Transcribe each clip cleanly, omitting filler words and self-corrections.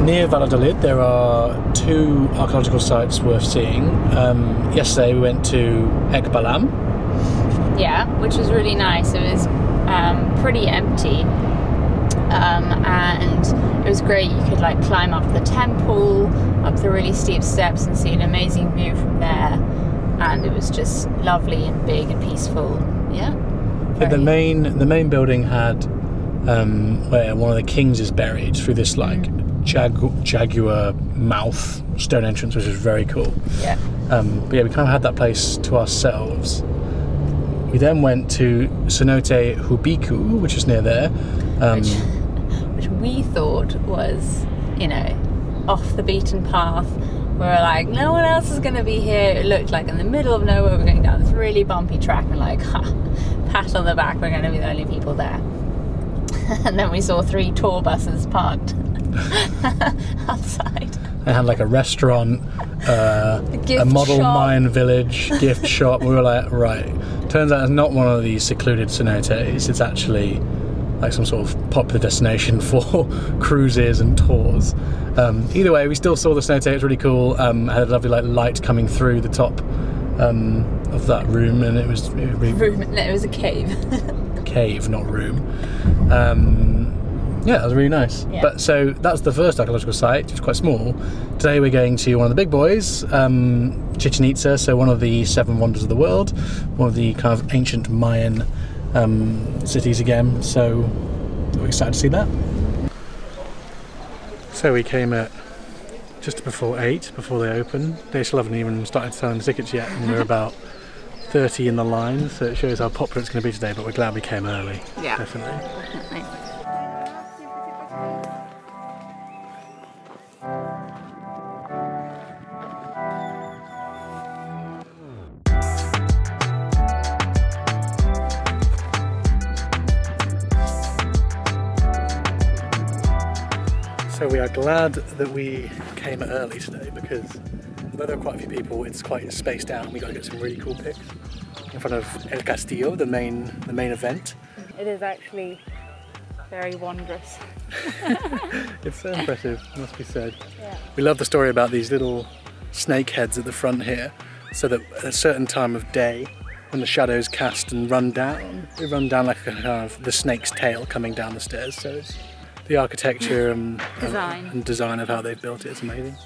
near Valladolid there are two archaeological sites worth seeing. Yesterday we went to Ek Balaam. Yeah, which was really nice. It was pretty empty, and it was great. You could like climb up the temple, up the really steep steps, and see an amazing view from there. And it was just lovely and big and peaceful. Yeah. The main building had where one of the kings is buried through this like jaguar mouth stone entrance, which is very cool. Yeah. But yeah, we kind of had that place to ourselves. We then went to Cenote Hubiku, which is near there. Which we thought was, you know, off the beaten path. We were like, no one else is going to be here. It looked like in the middle of nowhere. We're going down this really bumpy track and like, pat on the back, we're going to be the only people there. And then we saw 3 tour buses parked outside. They had like a restaurant, a model Mayan village, gift shop. We were like, right. Turns out it's not one of these secluded cenotes. It's actually like some sort of popular destination for cruises and tours. Either way, we still saw the cenote. It was really cool. Had a lovely like light coming through the top of that room, and it was really room. No, it was a cave. Cave, not room. Yeah, it was really nice. Yeah. But so that's the first archaeological site, which is quite small. Today we're going to one of the big boys, Chichen Itza, so one of the 7 wonders of the world, one of the kind of ancient Mayan cities again. So we're excited to see that. So we came at just before 8, before they open. They still haven't even started selling the tickets yet, and we're about 30 in the line, so it shows how popular it's going to be today, but we're glad we came early. Yeah, definitely. So we are glad that we came early today, because although there are quite a few people, it's quite spaced out and we got to get some really cool pics in front of El Castillo, the main event. It is actually very wondrous. It's so impressive, must be said. Yeah. We love the story about these little snake heads at the front here, so that at a certain time of day, when the shadows cast and run down, they run down like a kind of the snake's tail coming down the stairs. So it's the architecture and design of how they've built it is amazing.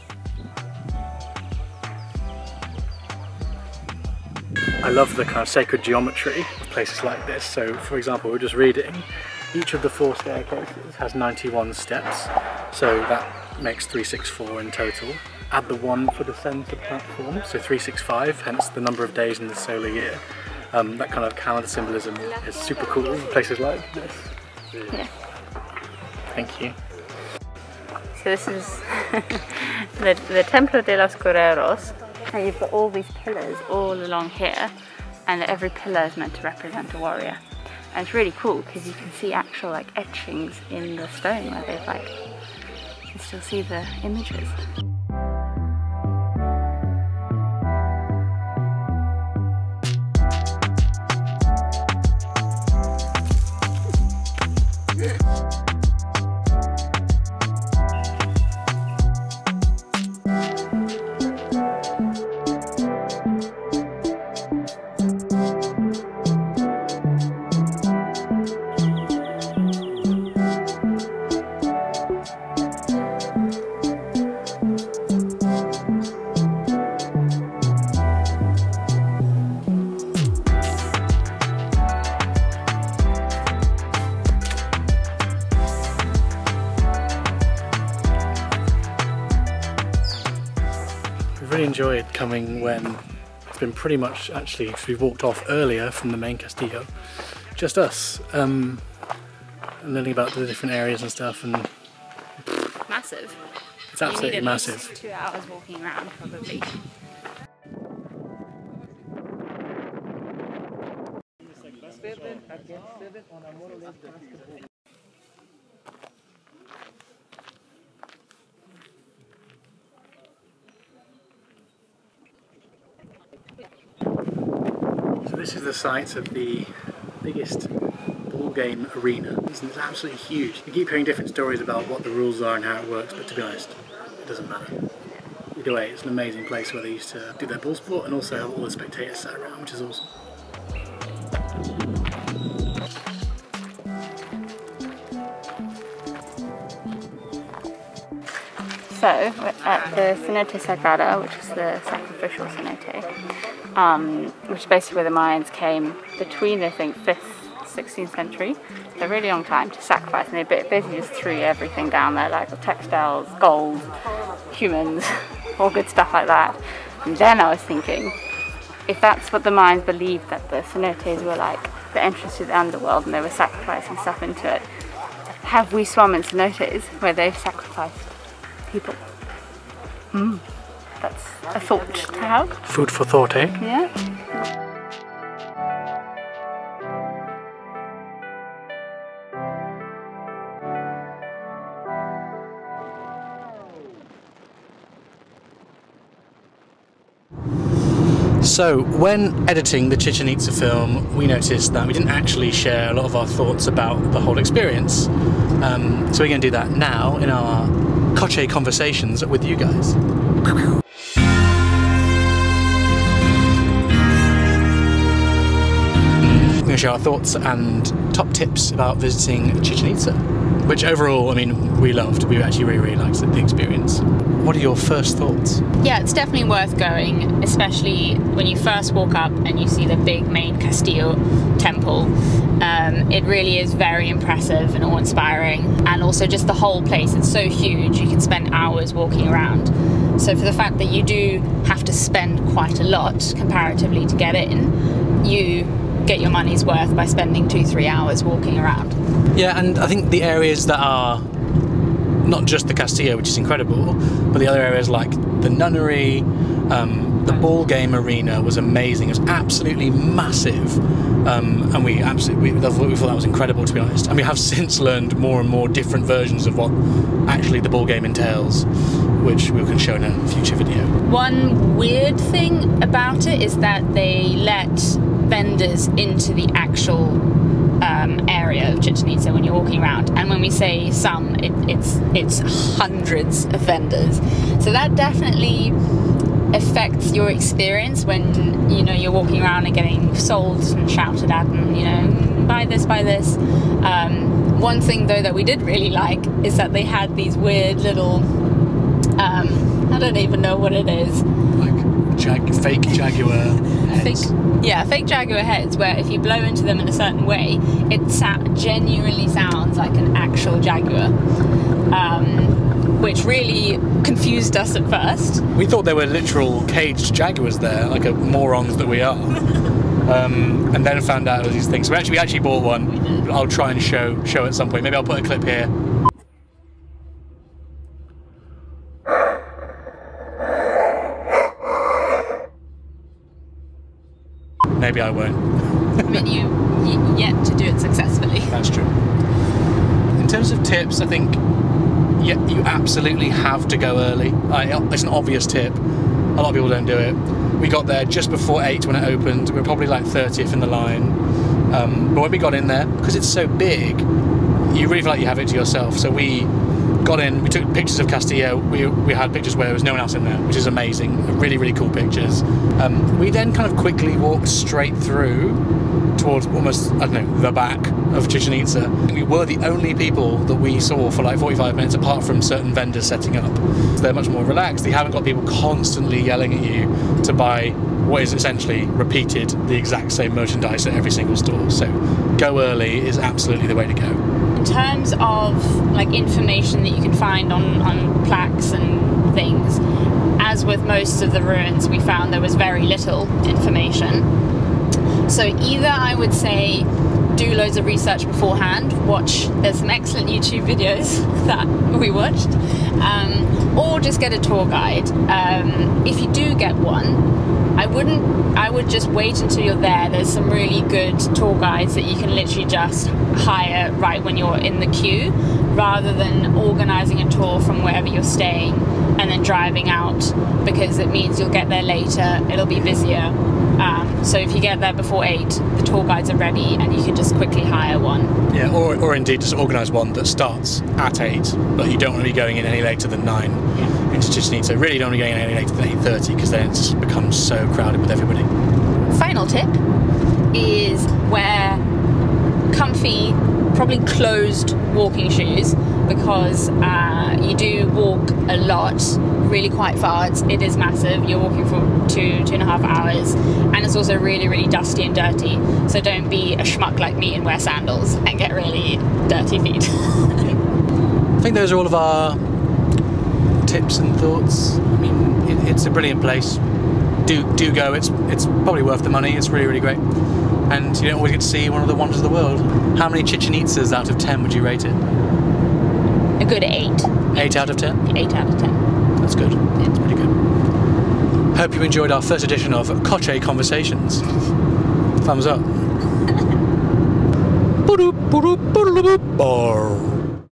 I love the kind of sacred geometry of places like this. So for example, we're just reading, each of the 4 staircases has 91 steps, so that makes 364 in total. Add the 1 for the centre platform, so 365, hence the number of days in the solar year. That kind of calendar symbolism is super cool in places like this. Yeah. Thank you. So this is the Templar De Las Guerreros, and you've got all these pillars all along here, and every pillar is meant to represent a warrior. And it's really cool because you can see actual like etchings in the stone where they've like, you can still see the images. Really enjoyed coming when it's been pretty much, actually, because we walked off earlier from the main Castillo, just us, and learning about the different areas and stuff. And Massive. It's absolutely massive. 2 hours walking around probably. So this is the site of the biggest bull game arena. It's absolutely huge. You keep hearing different stories about what the rules are and how it works, but to be honest, it doesn't matter. Either way, it's an amazing place where they used to do their ball sport and also have all the spectators sat around, which is awesome. So, we're at the Cenote Sagrada, which is the sacrificial cenote, which is basically where the Mayans came between, I think, 5th, 16th century, so a really long time, to sacrifice, and they basically just threw everything down there, like textiles, gold, humans, all good stuff like that. And then I was thinking, if that's what the Mayans believed, that the cenotes were like the entrance to the underworld and they were sacrificing stuff into it, have we swum in cenotes where they've sacrificed people? That's a thought to have. Food for thought, eh? Yeah. So, when editing the Chichen Itza film, we noticed that we didn't actually share a lot of our thoughts about the whole experience. So we're going to do that now in our coche conversations with you guys. We're going to share our thoughts and top tips about visiting Chichen Itza, which overall, I mean, we loved. We actually really liked the experience. What are your first thoughts? Yeah, it's definitely worth going, especially when you first walk up and you see the big main Castillo temple. It really is very impressive and awe-inspiring, and also just the whole place, it's so huge, you can spend hours walking around. So for the fact that you do have to spend quite a lot comparatively to get in, you get your money's worth by spending 2-3 hours walking around. Yeah, and I think the areas that are not just the Castillo, which is incredible, but the other areas like the nunnery, the ball game arena was amazing. It was absolutely massive, and we thought that was incredible, to be honest. And we have since learned more and more different versions of what actually the ball game entails, which we can show in a future video. One weird thing about it is that they let vendors into the actual area of Chichen Itza when you're walking around, and when we say some, it's hundreds of vendors. So that definitely affects your experience when you're walking around and getting sold and shouted at, and buy this, buy this. One thing though that we did really like is that they had these weird little I don't even know what it is, like fake jaguar heads. Fake jaguar heads, where if you blow into them in a certain way, it genuinely sounds like an actual jaguar, which really confused us at first. We thought there were literal caged jaguars there, like morons that we are. And then found out these things. So we actually bought one. I'll try and show at some point. Maybe I'll put a clip here. Maybe I won't. I mean, you yet to do it successfully. That's true. In terms of tips, I think you absolutely have to go early. It's an obvious tip. A lot of people don't do it. We got there just before 8 when it opened. We were probably like 30th in the line. But when we got in there, because it's so big, you really feel like you have it to yourself. So we got in, we took pictures of Castillo. We had pictures where there was no one else in there, which is amazing. Really, really cool pictures. We then kind of quickly walked straight through towards almost, I don't know, the back of Chichen Itza. We were the only people that we saw for like 45 minutes, apart from certain vendors setting up. So they're much more relaxed. They haven't got people constantly yelling at you to buy what is essentially repeated the exact same merchandise at every single store. So go early is absolutely the way to go. In terms of like information that you can find on plaques and things, as with most of the ruins, we found there was very little information. So either I would say do loads of research beforehand, there's some excellent YouTube videos that we watched, or just get a tour guide. If you do get one, I would just wait until you're there. There's some really good tour guides that you can literally just hire right when you're in the queue, rather than organising a tour from wherever you're staying and then driving out, because it means you'll get there later, it'll be busier. So if you get there before 8, the tour guides are ready and you can just quickly hire one. Yeah, or indeed just organise one that starts at 8, but you don't want to be going in any later than 9 into Chichen Itza. Really don't want to be going in any later than 8:30, because then it just becomes so crowded with everybody. Final tip is wear comfy, probably closed walking shoes, because you do walk a lot, really quite far. It is massive. You're walking for 2.5 hours, and it's also really, really dusty and dirty. So don't be a schmuck like me and wear sandals and get really dirty feet. I think those are all of our tips and thoughts. I mean, it's a brilliant place. Do go. It's probably worth the money. It's really, really great. And you don't always get to see one of the wonders of the world. How many Chichen Itzas out of 10 would you rate it? A good 8. 8 out of 10? 8 out of 10. That's good. That's pretty good. Hope you enjoyed our first edition of Koche Conversations. Thumbs up.